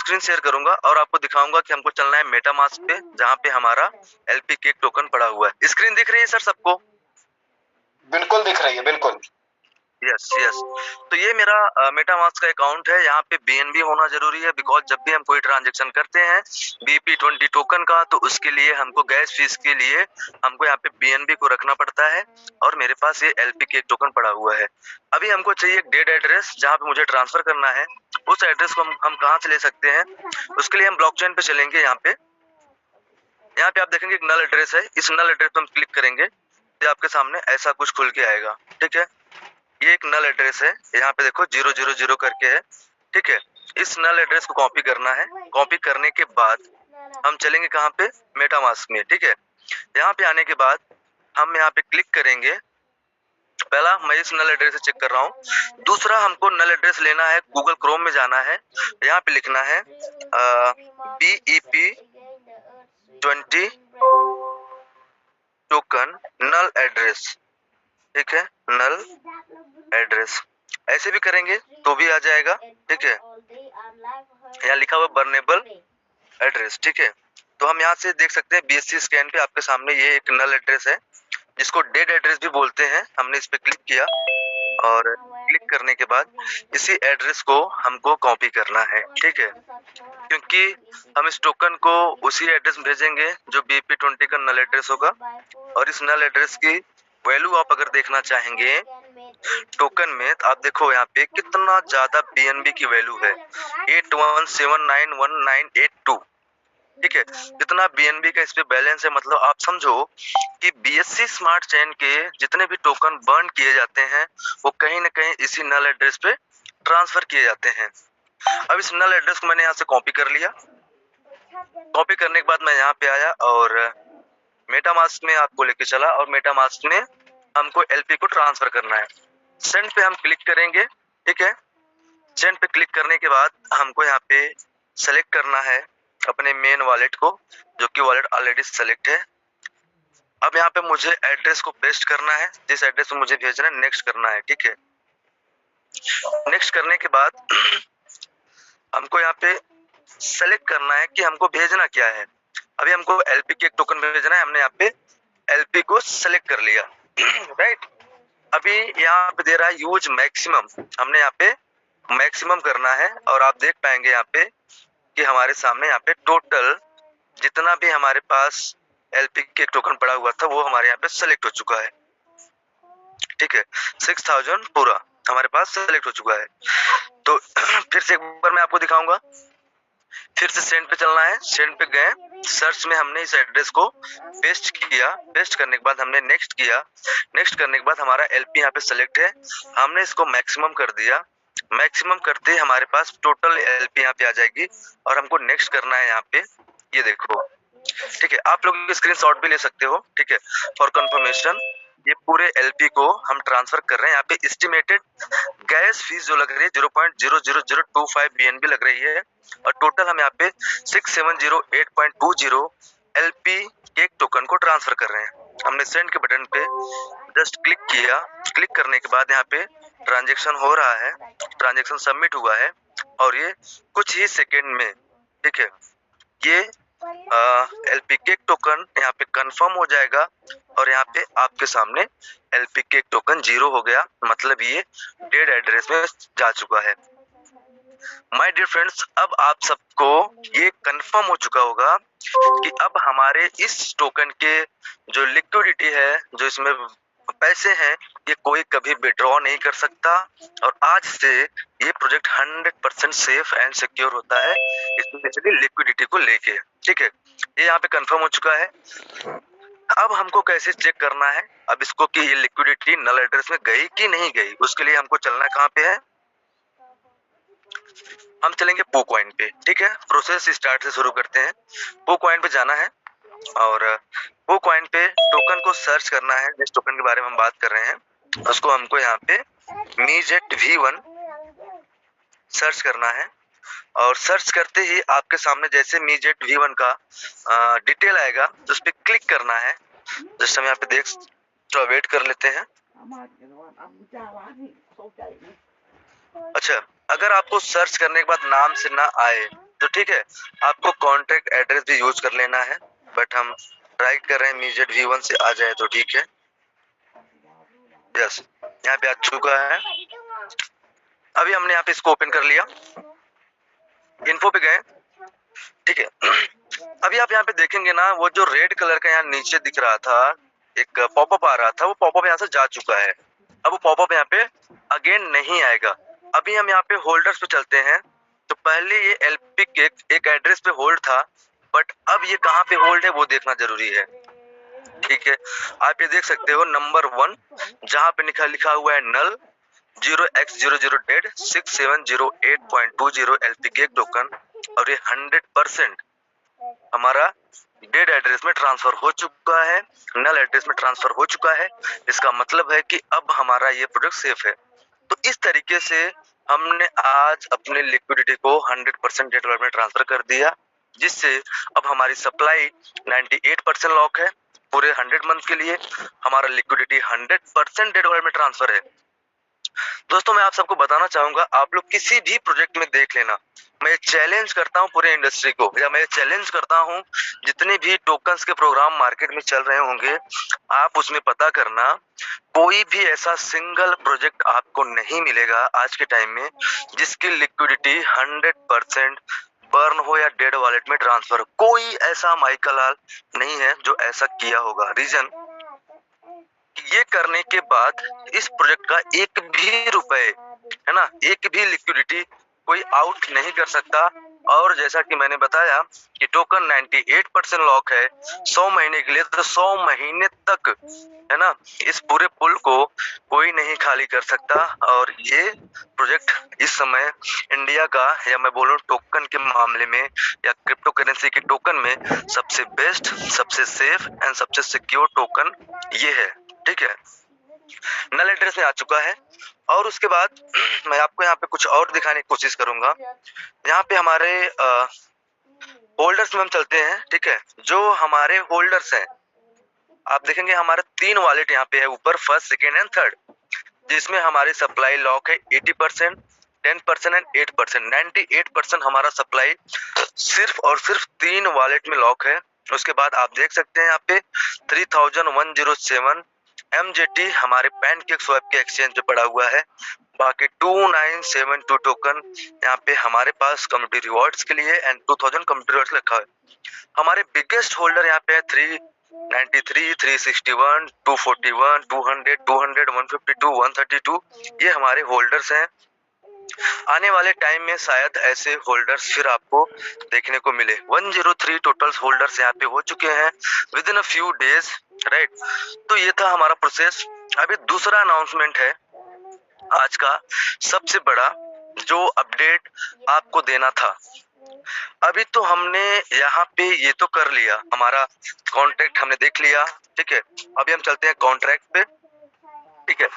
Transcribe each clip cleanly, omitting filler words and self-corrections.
Screen share करूंगा और आपको दिखाऊंगा कि हमको चलना है मेटामास्क पे, जहाँ पे हमारा एलपी केक टोकन पड़ा हुआ है। स्क्रीन दिख रही है सर सबको? बिल्कुल दिख रही है, बिल्कुल। Yes yes. तो ये मेरा मेटामास्क का अकाउंट है। यहाँ पे बीएनबी होना जरूरी है, बिकॉज जब भी हम कोई ट्रांजेक्शन करते हैं BP20 टोकन का, तो उसके लिए हमको गैस फीस के लिए हमको यहाँ पे बीएनबी को रखना पड़ता है। और मेरे पास ये एलपी केक टोकन पड़ा हुआ है। अभी हमको चाहिए एक डेड एड्रेस जहाँ पे मुझे ट्रांसफर करना है। उस एड्रेस को हम कहाँ से ले सकते हैं? उसके लिए हम ब्लॉकचेन पे चलेंगे। यहाँ पे आप देखेंगे एक नल एड्रेस है। इस नल एड्रेस पे हम क्लिक करेंगे तो आपके सामने ऐसा कुछ खुल के आएगा। ठीक है, ये एक नल एड्रेस है। यहाँ पे देखो 000 करके है। ठीक है, इस नल एड्रेस को कॉपी करना है। कॉपी करने के बाद हम चलेंगे कहाँ पे? मेटामास्क में। ठीक है, यहाँ पे आने के बाद हम यहाँ पे क्लिक करेंगे। पहला मैं इस नल एड्रेस से चेक कर रहा हूँ। दूसरा हमको नल एड्रेस लेना है, गूगल क्रोम में जाना है। यहाँ पे लिखना है BEP20 टोकन नल एड्रेस। ठीक है, नल एड्रेस ऐसे भी करेंगे तो भी आ जाएगा। ठीक है, यहाँ लिखा हुआ बर्नेबल एड्रेस। ठीक है, तो हम यहाँ से देख सकते हैं BSC स्कैन पे आपके सामने ये एक नल एड्रेस है, जिसको डेड एड्रेस भी बोलते हैं। हमने इस पे क्लिक किया और क्लिक करने के बाद इसी एड्रेस को हमको कॉपी करना है। ठीक है, क्योंकि हम इस टोकन को उसी एड्रेस में भेजेंगे जो BP20 का नल एड्रेस होगा। और इस नल एड्रेस की वैल्यू आप अगर देखना चाहेंगे टोकन में, तो आप देखो यहाँ पे कितना ज्यादा बीएनबी की वैल्यू है, 81791982। ठीक है, जितना बीएनबी का इस पे बैलेंस है, मतलब आप समझो कि BSC स्मार्ट चेन के जितने भी टोकन बर्न किए जाते हैं वो कहीं ना कहीं इसी नल एड्रेस पे ट्रांसफर किए जाते हैं। अब इस नल एड्रेस को मैंने यहाँ से कॉपी कर लिया। कॉपी करने के बाद मैं यहाँ पे आया और मेटामास्क में आपको लेके चला और मेटामास्क में हमको एलपी को ट्रांसफर करना है। सेंड पे हम क्लिक करेंगे। ठीक है, सेंड पे क्लिक करने के बाद हमको यहाँ पे सेलेक्ट करना है अपने मेन वॉलेट को, जो कि वॉलेट ऑलरेडी सेलेक्ट है। अब यहाँ पे मुझे एड्रेस को पेस्ट करना है, जिस एड्रेस में मुझे भेजना है नेक्स्ट करना है। ठीक है, नेक्स्ट करने के बाद हमको यहाँ पे सेलेक्ट करना है कि हमको भेजना क्या है। अभी हमको एलपी के टोकन भेजना है। हमने यहाँ पे एलपी को सेलेक्ट कर लिया। राइट, अभी यहाँ पे दे रहा है यूज मैक्सिमम। हमने यहाँ पे मैक्सिमम करना है और आप देख पाएंगे यहाँ पे कि हमारे सामने यहाँ पे टोटल जितना भी हमारे पास एलपी के टोकन पड़ा हुआ था वो हमारे यहाँ पे सेलेक्ट हो चुका है। ठीक है, 6000 पूरा हमारे पास सेलेक्ट हो चुका है। तो फिर से एक बार मैं आपको दिखाऊंगा। फिर से सेंड पे चलना है। सेंड पे गए, सर्च में हमने इस एड्रेस को पेस्ट किया। पेस्ट करने के बाद हमने नेक्स्ट किया। नेक्स्ट करने के बाद हमारा एलपी यहाँ पे सेलेक्ट है। हमने इसको मैक्सिमम कर दिया। मैक्सिमम करते ही हमारे पास टोटल एलपी यहाँ पे आ जाएगी और हमको नेक्स्ट करना है यहाँ पे। ये देखो, ठीक है, आप लोग स्क्रीनशॉट भी ले सकते हो। ठीक है, फॉर कंफर्मेशन ये पूरे एलपी को हम ट्रांसफर कर रहे हैं। यहाँ पे एस्टिमेटेड गैस फीस जो लग रही है 0.00025 बीएनबी लग रही है और टोटल हम यहाँ पे 6708.20 एलपी केक टोकन को ट्रांसफर कर रहे हैं। हमने सेंड के बटन पे जस्ट क्लिक किया। क्लिक करने के बाद यहाँ पे ट्रांजेक्शन हो रहा है, ट्रांजेक्शन सबमिट हुआ है और ये कुछ ही सेकेंड में, ठीक है, ये एलपी केक टोकन यहाँ पे कंफर्म हो जाएगा और यहाँ पे आपके सामने एलपी केक टोकन 0 हो गया, मतलब ये डेड एड्रेस में जा चुका है। माय डियर फ्रेंड्स, अब आप सबको ये कंफर्म हो चुका होगा कि अब हमारे इस टोकन के जो लिक्विडिटी है, जो इसमें पैसे हैं, ये कोई कभी विड्रॉ नहीं कर सकता और आज से ये प्रोजेक्ट 100% सेफ एंड सिक्योर होता है, स्पेशली लिक्विडिटी को लेके। ठीक है, ये यहाँ पे कंफर्म हो चुका है। अब हमको कैसे चेक करना है अब इसको कि ये लिक्विडिटी नल एड्रेस में गई कि नहीं गई, उसके लिए हमको चलना कहाँ पे है? हम चलेंगे पोकॉइन पे। ठीक है, प्रोसेस स्टार्ट से शुरू करते हैं। पोकॉइन पे जाना है और पोकॉइन पे टोकन को सर्च करना है। जिस टोकन के बारे में हम बात कर रहे हैं उसको हमको यहाँ पे मीजेट V1 सर्च करना है और सर्च करते ही आपके सामने जैसे मीजेट V1 का डिटेल आएगा तो उस पर क्लिक करना है। जस्ट हम यहाँ पे देख तो वेट कर लेते हैं। अच्छा, अगर आपको सर्च करने के बाद नाम से ना आए तो ठीक है, आपको कॉन्ट्रैक्ट एड्रेस भी यूज कर लेना है, बट हम ट्राई कर रहे हैं इमीडिएट V1 से आ जाए तो ठीक है। यस, यहाँ पे आ चुका है। अभी हमने यहाँ पे इसको ओपन कर लिया, इन्फो पे गए, ठीक है। अभी आप यहाँ पे देखेंगे ना, वो जो रेड कलर का यहाँ नीचे दिख रहा था, एक पॉपअप आ रहा था, वो पॉपअप यहाँ से जा चुका है। अब वो पॉपअप यहाँ पे अगेन नहीं आएगा। अभी हम यहाँ पे होल्डर्स पे चलते हैं। तो पहले ये एलपी के एक एड्रेस पे होल्ड था, बट अब ये कहाँ पे होल्ड है वो देखना जरूरी है, ठीक है। आप ये देख सकते हो नंबर 1 जहाँ पे लिखा हुआ है नल 0x00 डेड 6708.20 एलपी के टोकन, और ये 100% हमारा डेड एड्रेस में ट्रांसफर हो चुका है, नल एड्रेस में ट्रांसफर हो चुका है। इसका मतलब है कि अब हमारा ये प्रोडक्ट सेफ है। तो इस तरीके से हमने आज अपने लिक्विडिटी को 100% डेड वॉलेट में ट्रांसफर कर दिया, जिससे अब हमारी सप्लाई 98% लॉक है पूरे 100 मंथ के लिए। हमारा लिक्विडिटी 100% डेड वॉलेट में ट्रांसफर है। दोस्तों, मैं आप सबको बताना चाहूंगा, आप लोग किसी भी प्रोजेक्ट में देख लेना, मैं चैलेंज करता हूं पूरे इंडस्ट्री को, या मैं चैलेंज करता हूं जितने भी टोकन्स के प्रोग्राम मार्केट में चल रहे होंगे, आप उसमें पता करना, कोई भी ऐसा सिंगल प्रोजेक्ट आपको नहीं मिलेगा आज के टाइम में जिसकी लिक्विडिटी 100% बर्न हो या डेड वॉलेट में ट्रांसफर हो। कोई ऐसा माइकल नहीं है जो ऐसा किया होगा। रीजन, ये करने के बाद इस प्रोजेक्ट का एक भी रुपए, है ना, एक भी लिक्विडिटी कोई आउट नहीं कर सकता। और जैसा कि मैंने बताया कि टोकन 98% लॉक है 100 महीने के लिए, तो 100 महीने तक, है ना, इस पूरे पुल को कोई नहीं खाली कर सकता। और ये प्रोजेक्ट इस समय इंडिया का, या मैं बोलूं टोकन के मामले में या क्रिप्टो करेंसी के टोकन में सबसे बेस्ट, सबसे सेफ एंड सबसे सिक्योर टोकन ये है, ठीक है। नल एड्रेस में आ चुका है। और उसके बाद मैं आपको यहाँ पे कुछ और दिखाने की कोशिश करूंगा। यहाँ पे हमारे होल्डर्स में हम चलते हैं, ठीक है। जो हमारे होल्डर्स हैं, आप देखेंगे हमारे 3 वॉलेट यहाँ पे है ऊपर, फर्स्ट, सेकेंड एंड थर्ड, जिसमें हमारी सप्लाई लॉक है 80%, 10% एंड 8%। 98% हमारा सप्लाई सिर्फ और सिर्फ 3 वॉलेट में लॉक है। उसके बाद आप देख सकते हैं यहाँ पे 3107 MJT हमारे पैनकेक स्वैप के एक्सचेंज पे पड़ा हुआ है। बाकी 2972 टोकन यहाँ पे हमारे पास कम्युनिटी रिवॉर्ड्स के लिए एंड 2000 कम्युनिटी रिवॉर्ड्स लिखा है। हमारे बिगेस्ट होल्डर यहाँ पे है 393, 361, 241, 200, 200, 152, 132, ये हमारे होल्डर्स हैं। आने वाले टाइम में शायद ऐसे होल्डर्स फिर आपको देखने को मिले। 103 टोटल होल्डर्स यहाँ पे हो चुके हैं with in a few days, right. तो ये था हमारा प्रोसेस। अभी दूसरा अनाउंसमेंट है आज का सबसे बड़ा, जो अपडेट आपको देना था। अभी तो हमने यहाँ पे ये तो कर लिया, हमारा कॉन्ट्रैक्ट हमने देख लिया, ठीक है। अभी हम चलते हैं कॉन्ट्रैक्ट पे, ठीक है।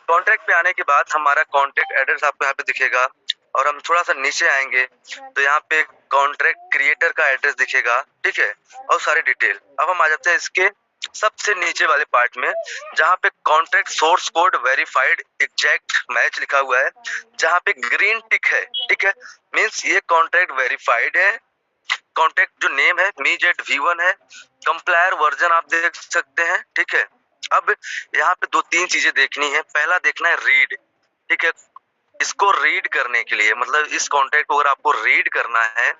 कॉन्ट्रैक्ट पे आने के बाद हमारा कॉन्ट्रैक्ट एड्रेस आपको यहाँ पे दिखेगा, और हम थोड़ा सा नीचे आएंगे तो यहाँ पे कॉन्ट्रैक्ट क्रिएटर का एड्रेस दिखेगा, ठीक है, और सारी डिटेल। अब हम आ जाते हैं इसके सबसे नीचे वाले पार्ट में, जहाँ पे contract source code verified exact match लिखा हुआ है, जहाँ पे ग्रीन टिक है, ठीक है, मीन्स ये कॉन्ट्रैक्ट वेरीफाइड है। कॉन्ट्रैक्ट जो नेम है मीजेट V1 है, कंप्लायर वर्जन आप देख सकते हैं, ठीक है। अब यहाँ पे 2-3 चीजें देखनी है। पहला देखना है रीड, ठीक है। इसको रीड करने के लिए, मतलब इस कॉन्ट्रैक्ट को अगर आपको रीड करना है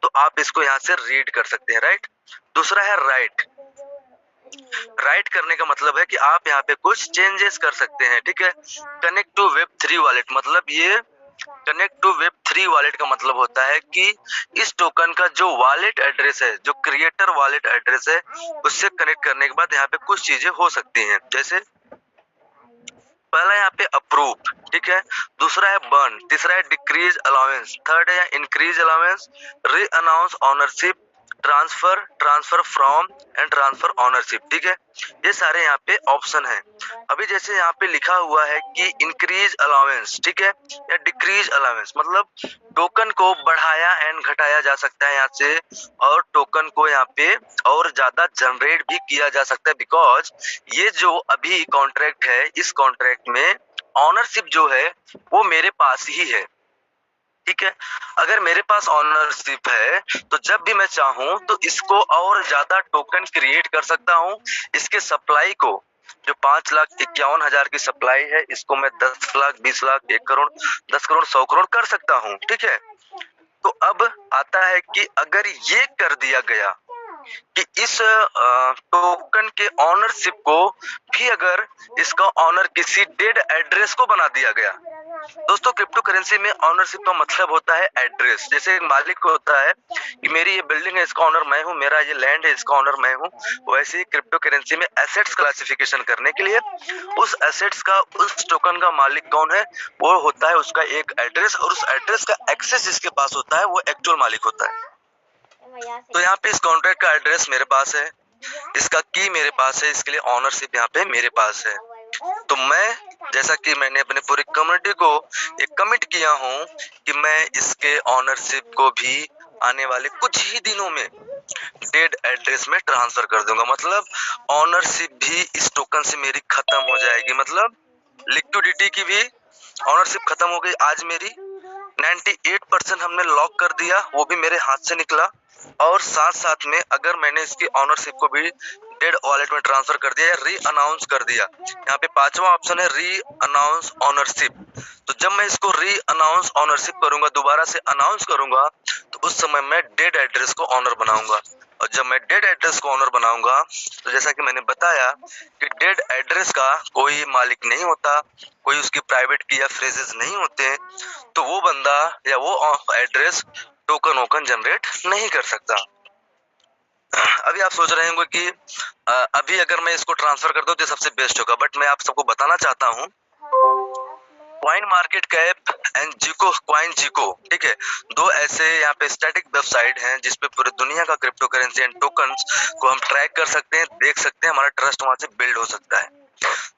तो आप इसको यहाँ से रीड कर सकते हैं, राइट। दूसरा है राइट। राइट करने का मतलब है कि आप यहाँ पे कुछ चेंजेस कर सकते हैं, ठीक है। कनेक्ट टू वेब3 वॉलेट, मतलब ये कनेक्ट टू वेब3 वॉलेट का मतलब होता है कि इस टोकन का जो वॉलेट एड्रेस है, जो क्रिएटर वॉलेट एड्रेस है, उससे कनेक्ट करने के बाद यहाँ पे कुछ चीजें हो सकती हैं। जैसे पहला यहाँ पे अप्रूव, ठीक है। दूसरा है बर्न, तीसरा है डिक्रीज अलाउंस, थर्ड है इंक्रीज अलाउंस, री announce ownership, transfer from and transfer ownership, ठीक है। ये सारे यहाँ पे ऑप्शन है। अभी जैसे यहाँ पे लिखा हुआ है कि इंक्रीज अलाउंस, ठीक है, या डिक्रीज अलाउंस, मतलब टोकन को बढ़ाया एंड घटाया जा सकता है यहाँ से, और टोकन को यहाँ पे और ज्यादा जनरेट भी किया जा सकता है। बिकॉज ये जो अभी कॉन्ट्रैक्ट है, इस कॉन्ट्रैक्ट में ऑनरशिप जो है वो मेरे पास ही है, ठीक है। अगर मेरे पास ऑनरशिप है तो जब भी मैं चाहूं तो इसको और ज्यादा टोकन क्रिएट कर सकता हूं। इसके सप्लाई को जो 5,51,000 की सप्लाई है, इसको मैं 10 लाख, 20 लाख, 1 करोड़, 10 करोड़, 100 करोड़ कर सकता हूं। ठीक है। तो अब आता है कि अगर ये कर दिया गया कि इस टोकन के ऑनरशिप को भी अगर इसका ऑनर किसी डेड एड्रेस को बना दिया गया। दोस्तों, क्रिप्टो करेंसी में ऑनरशिप का मतलब होता है एड्रेस। जैसे एक मालिक को होता है कि मेरी ये बिल्डिंग है, इसका ऑनर मैं हूँ, मेरा ये लैंड है, इसका ऑनर मैं हूँ। वैसे ही क्रिप्टो करेंसी में एसेट्स क्लासिफिकेशन करने के लिए उस एसेट्स का, उस टोकन का मालिक कौन है, वो होता है उसका एक एड्रेस, और उस एड्रेस का एक्सेस जिसके पास होता है वो एक्चुअल मालिक होता है। तो यहाँ पे इस कॉन्ट्रैक्ट का एड्रेस मेरे पास है, इसका की मेरे पास है, इसके लिए ऑनरशिप यहाँ पे मेरे पास है। तो मैं, जैसा कि मैंने अपने पूरी कम्युनिटी को एक कमिट किया हूँ कि मैं इसके ऑनरशिप को भी आने वाले कुछ ही दिनों में डेड एड्रेस में ट्रांसफर कर दूंगा। मतलब ऑनरशिप भी इस टोकन से मेरी खत्म हो जाएगी। मतलब लिक्विडिटी की भी ऑनरशिप खत्म हो गई। आज मेरी 98% हमने लॉक कर दिया, वो भी मेरे हाथ से निकला। और साथ साथ में अगर मैंने इसकी ऑनरशिप को भी डेड वॉलेट में ट्रांसफर कर दिया या री अनाउंस कर दिया, यहाँ पे 5वां ऑप्शन है री अनाउंस ऑनरशिप। तो जब मैं इसको री अनाउंस ऑनरशिप करूंगा, दोबारा से अनाउंस करूंगा, तो उस समय मैं डेड एड्रेस को ऑनर बनाऊंगा। और जब मैं डेड एड्रेस को ऑनर बनाऊंगा, तो जैसा कि मैंने बताया कि डेड एड्रेस का कोई मालिक नहीं होता, कोई उसकी प्राइवेट की या फ्रेजेस नहीं होते, तो वो बंदा या वो एड्रेस टोकन वोकन जनरेट नहीं कर सकता। अभी आप सोच रहे होंगे कि अभी अगर मैं इसको ट्रांसफर कर दूं तो सबसे बेस्ट होगा, बट मैं आप सबको बताना चाहता हूं कॉइन मार्केट कैप एंड जिको, कॉइन जिको, ठीक है, दो ऐसे यहाँ पे स्टैटिक वेबसाइट हैं जिसपे पूरी दुनिया का क्रिप्टो करेंसी एंड टोकन्स को हम ट्रैक कर सकते हैं, देख सकते हैं, हमारा ट्रस्ट वहां से बिल्ड हो सकता है।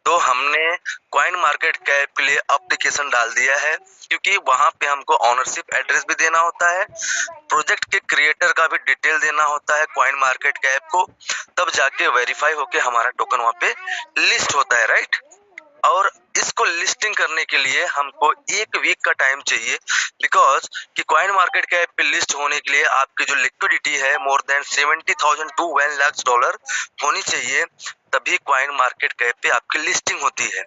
तो हमने कॉइन मार्केट कैप के लिए एप्लीकेशन डाल दिया है, क्योंकि वहां पे हमको ऑनरशिप एड्रेस भी देना होता है, प्रोजेक्ट के क्रिएटर का भी डिटेल देना होता है कॉइन मार्केट कैप को, तब जाके वेरीफाई होके हमारा टोकन वहां पे लिस्ट होता है, राइट। और इसको लिस्टिंग करने के लिए हमको 1 वीक का टाइम चाहिए, बिकॉज कि कॉइन मार्केट कैप पे लिस्ट होने के लिए आपकी जो लिक्विडिटी है more than 70,000 to 1 lakh dollar होनी चाहिए, तभी कॉइन मार्केट कैप पे आपकी लिस्टिंग होती है।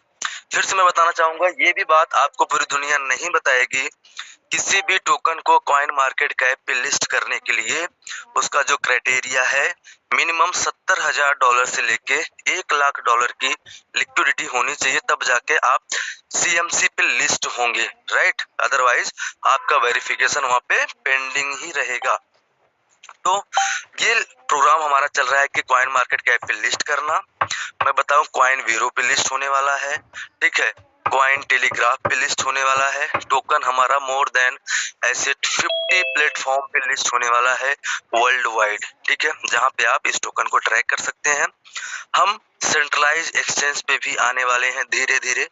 फिर से मैं बताना चाहूंगा, ये भी बात आपको पूरी दुनिया नहीं बताएगी, किसी भी टोकन को कॉइन मार्केट कैप पे लिस्ट करने के लिए उसका जो क्राइटेरिया है मिनिमम 70,000 डॉलर से लेके 1 लाख डॉलर की लिक्विडिटी होनी चाहिए, तब जाके आप CMC पे लिस्ट होंगे, राइट। अदरवाइज आपका वेरिफिकेशन वहां पे पेंडिंग ही रहेगा। तो ये प्रोग्राम हमारा चल रहा है कि कॉइन मार्केट कैप पे लिस्ट करना। मैं बताऊं, कॉइन वीरो पे लिस्ट होने वाला है, ठीक है, कॉइन टेलीग्राफ पे लिस्ट होने वाला है, टोकन हमारा मोर देन ऐसे 50 प्लेटफॉर्म पे लिस्ट होने वाला है वर्ल्ड वाइड, ठीक है, जहां पे आप इस टोकन को ट्रैक कर सकते हैं। हम सेंट्रलाइज एक्सचेंज पे भी आने वाले हैं धीरे धीरे।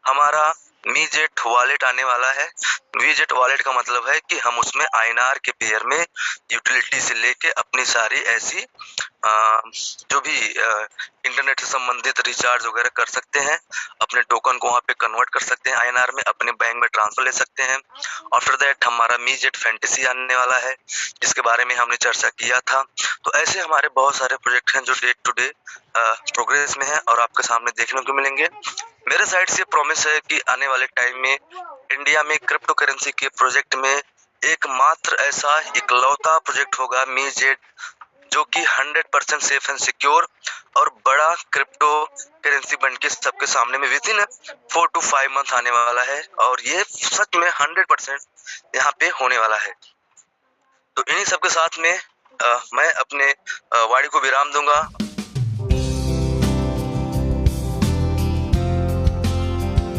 हमारा मीजेट वॉलेट आने वाला है। मीजेट वॉलेट का मतलब है कि हम उसमें INR के पेयर में यूटिलिटी से लेके अपनी सारी ऐसी जो भी इंटरनेट से संबंधित रिचार्ज वगैरह कर सकते हैं, अपने टोकन को वहां पे कन्वर्ट कर सकते हैं INR में, अपने बैंक में ट्रांसफर ले सकते हैं। आफ्टर दैट हमारा मीजेट फैंटेसी आने वाला है, जिसके बारे में हमने चर्चा किया था। तो ऐसे हमारे बहुत सारे प्रोजेक्ट हैं जो डे टू डे प्रोग्रेस में है और आपके सामने देखने को मिलेंगे। मेरे साइड से प्रॉमिस है कि आने वाले टाइम में इंडिया में क्रिप्टो करेंसी के प्रोजेक्ट में एकमात्र ऐसा इकलौता प्रोजेक्ट होगा मीजेट, जो कि 100% सेफ एंड सिक्योर और बड़ा क्रिप्टो करेंसी बन के सबके सामने में विद इन 4 to 5 मंथ आने वाला है, और ये सच में 100% यहाँ पे होने वाला है। तो इन्हीं सबके साथ में मैं अपने वाणी को विराम दूंगा।